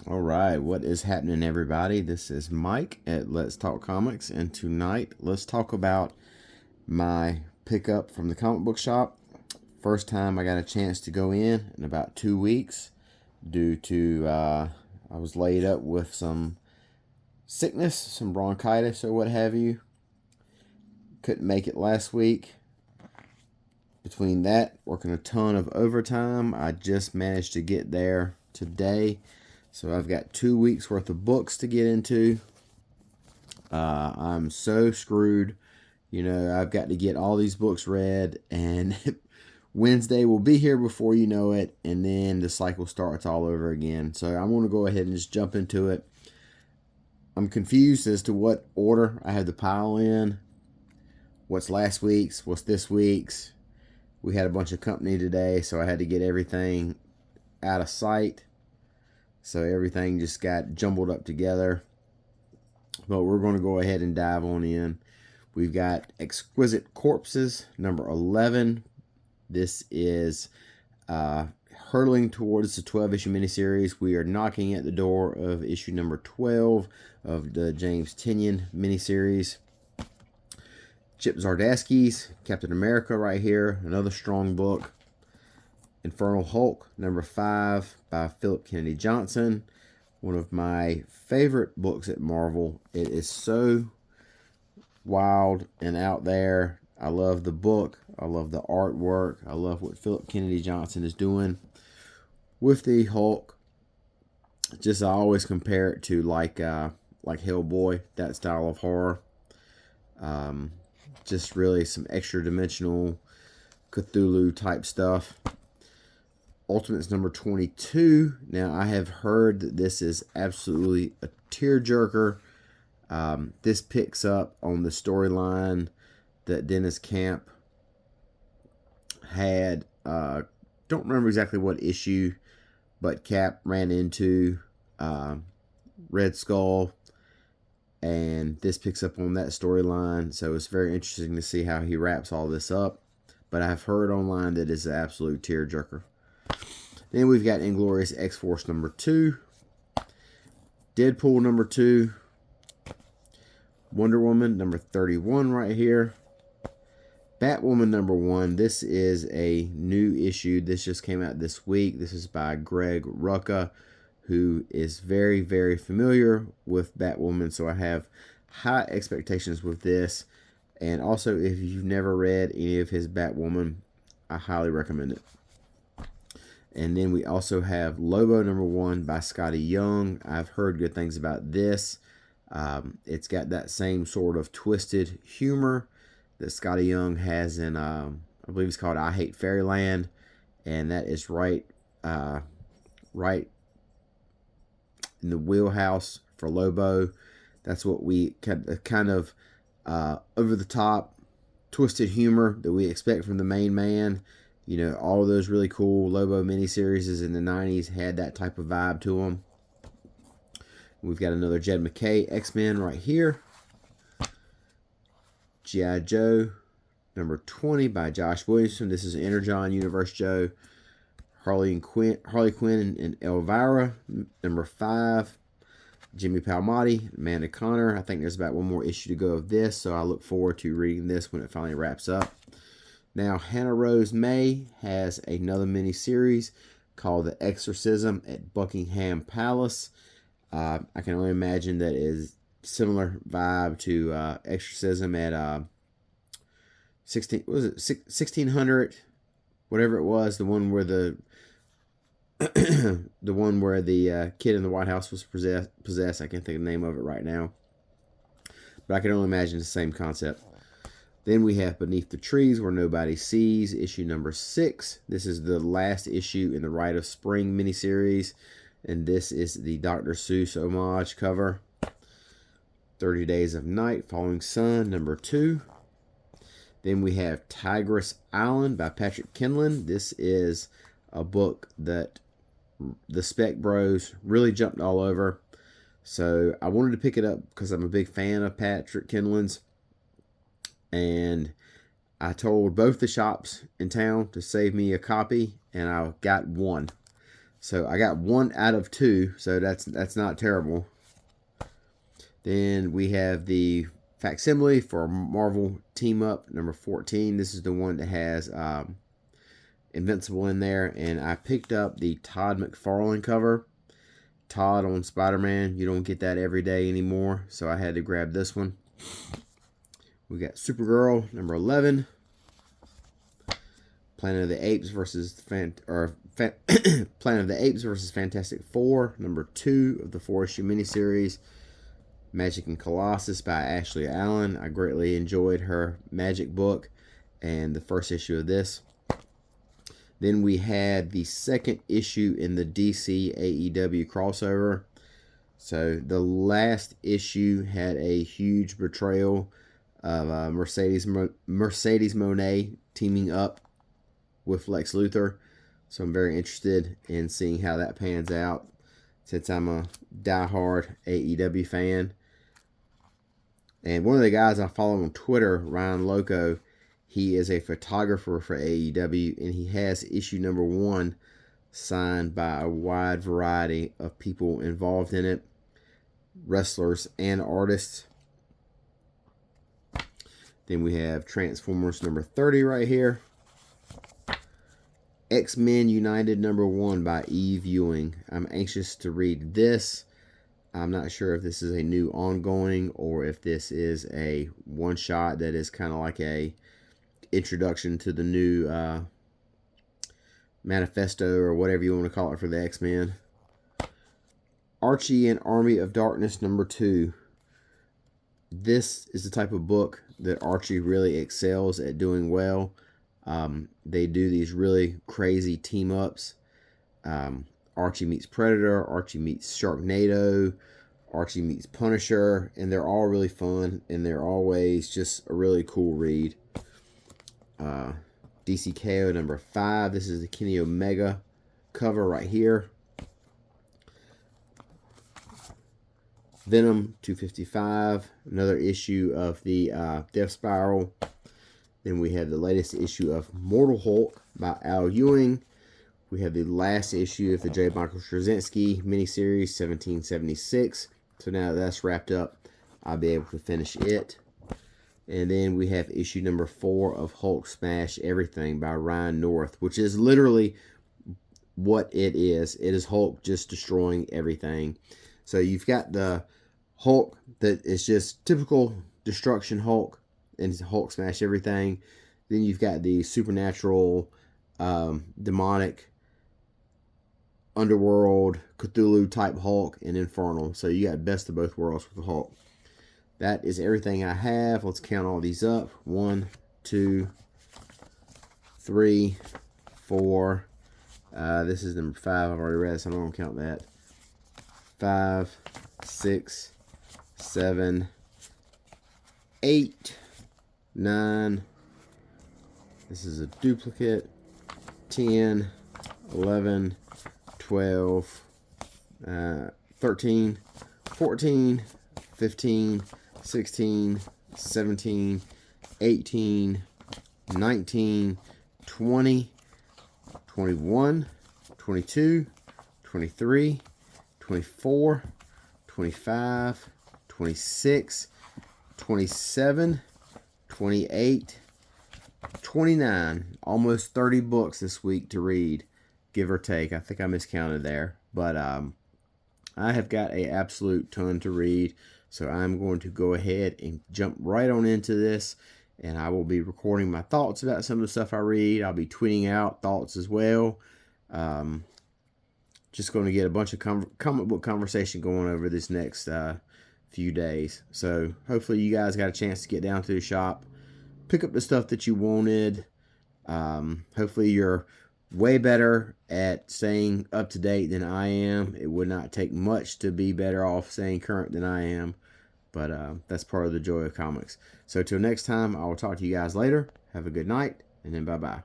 All right, what is happening, everybody? This is Mike at Let's Talk Comics, and tonight let's talk about my pickup from the comic book shop. First time I got a chance to go in about 2 weeks due to I was laid up with some sickness, some bronchitis or what have you. Couldn't make it last week. Between that, working a ton of overtime, I just managed to get there today. So I've got 2 weeks worth of books to get into. I'm so screwed. I've got to get all these books read, and Wednesday will be here before you know it, and then the cycle starts all over again. So I'm going to go ahead and just jump into it. I'm confused as to what order I have the pile in. What's last week's, what's this week's. We had a bunch of company today, so I had to get everything out of sight. So everything just got jumbled up together. But we're going to go ahead and dive on in. We've got Exquisite Corpses, number 11. This is hurtling towards the 12-issue miniseries. We are knocking at the door of issue number 12 of the James Tynion miniseries. Chip Zdarsky's Captain America right here. Another strong book. Infernal Hulk, number 5 by Philip Kennedy Johnson. One of my favorite books at Marvel. It is so wild and out there. I love the book. I love the artwork. I love what Philip Kennedy Johnson is doing with the Hulk. Just I always compare it to like Hellboy, that style of horror. Just really some extra dimensional Cthulhu type stuff. Ultimates number 22. Now, I have heard that this is absolutely a tearjerker. This picks up on the storyline that Dennis Camp had. Don't remember exactly what issue, but Cap ran into Red Skull, and this picks up on that storyline. So it's very interesting to see how he wraps all this up. But I've heard online that it's an absolute tearjerker. Then we've got Inglorious X-Force number 2. Deadpool number 2. Wonder Woman number 31 right here. Batwoman number 1. This is a new issue. This just came out this week. This is by Greg Rucka, who is very, very familiar with Batwoman. So I have high expectations with this. And also, if you've never read any of his Batwoman, I highly recommend it. And then we also have Lobo number 1 by Scotty Young. I've heard good things about this. It's got that same sort of twisted humor that Scotty Young has in, I believe it's called I Hate Fairyland. And that is right in the wheelhouse for Lobo. That's what we kind of over the top, twisted humor that we expect from the main man. All of those really cool Lobo miniseries in the 90s had that type of vibe to them. We've got another Jed MacKay X-Men right here. G.I. Joe, number 20 by Josh Williamson. This is Energon Universe Joe. Harley Quinn and Elvira, number 5. Jimmy Palmiotti, Amanda Connor. I think there's about one more issue to go of this, so I look forward to reading this when it finally wraps up. Now, Hannah Rose May has another mini-series called The Exorcism at Buckingham Palace. I can only imagine that is similar vibe to Exorcism at 1600, whatever it was, the one where the kid in the White House was possessed. I can't think of the name of it right now, but I can only imagine the same concept. Then we have Beneath the Trees Where Nobody Sees, issue number 6. This is the last issue in the Rite of Spring miniseries, and this is the Dr. Seuss homage cover. 30 Days of Night, Falling Sun, number 2. Then we have Tigress Island by Patrick Kinlan. This is a book that the Spec Bros really jumped all over. So I wanted to pick it up because I'm a big fan of Patrick Kinlan's. And I told both the shops in town to save me a copy, and I got one. So I got 1 out of 2, so that's not terrible. Then we have the facsimile for Marvel Team Up number 14. This is the one that has Invincible in there, and I picked up the Todd McFarlane cover. Todd on Spider-Man. You don't get that every day anymore, so I had to grab this one. We got Supergirl number 11. Planet of the Apes versus Planet of the Apes versus Fantastic Four, number 2 of the 4-issue miniseries. Magic and Colossus by Ashley Allen. I greatly enjoyed her Magic book and the first issue of this. Then we had the second issue in the DC AEW crossover. So the last issue had a huge betrayal of Mercedes Moné teaming up with Lex Luthor. So I'm very interested in seeing how that pans out, since I'm a diehard AEW fan. And one of the guys I follow on Twitter, Ryan Loco, he is a photographer for AEW, and he has issue number 1 signed by a wide variety of people involved in it, wrestlers and artists. Then we have Transformers number 30 right here. X-Men United number 1 by Eve Ewing. I'm anxious to read this. I'm not sure if this is a new ongoing or if this is a one-shot that is kind of like a introduction to the new manifesto or whatever you want to call it for the X-Men. Archie and Army of Darkness number 2. This is the type of book that Archie really excels at doing well. They do these really crazy team-ups. Archie meets Predator, Archie meets Sharknado, Archie meets Punisher, and they're all really fun, and they're always just a really cool read. DCKO number 5. This is the Kenny Omega cover right here. Venom 255, another issue of the Death Spiral. Then we have the latest issue of Mortal Hulk by Al Ewing. We have the last issue of the J. Michael Straczynski miniseries, 1776. So now that that's wrapped up, I'll be able to finish it. And then we have issue number 4 of Hulk Smash Everything by Ryan North, which is literally what it is. It is Hulk just destroying everything. So you've got the Hulk that is just typical destruction Hulk, and Hulk Smash Everything. Then you've got the supernatural, demonic, underworld, Cthulhu type Hulk, and Infernal. So you got best of both worlds with the Hulk. That is everything I have. Let's count all these up. 1, 2, 3, 4. This is number 5. I've already read, so I'm not going to count that. 5, 6, 7, 8, 9. This is a duplicate. 10, 11, 12, 13, 14, 15, 16, 17, 18, 19, 20, 21, 22, 23, 24, 25, 26, 27, 28, 29. Almost 30 books this week to read, give or take. I think I miscounted there. But I have got an absolute ton to read. So I'm going to go ahead and jump right on into this. And I will be recording my thoughts about some of the stuff I read. I'll be tweeting out thoughts as well. Just going to get a bunch of comic book conversation going over this next few days. So hopefully you guys got a chance to get down to the shop, pick up the stuff that you wanted. Hopefully you're way better at staying up to date than I am. It would not take much to be better off staying current than I am. But that's part of the joy of comics. So till next time, I will talk to you guys later. Have a good night, and then bye-bye.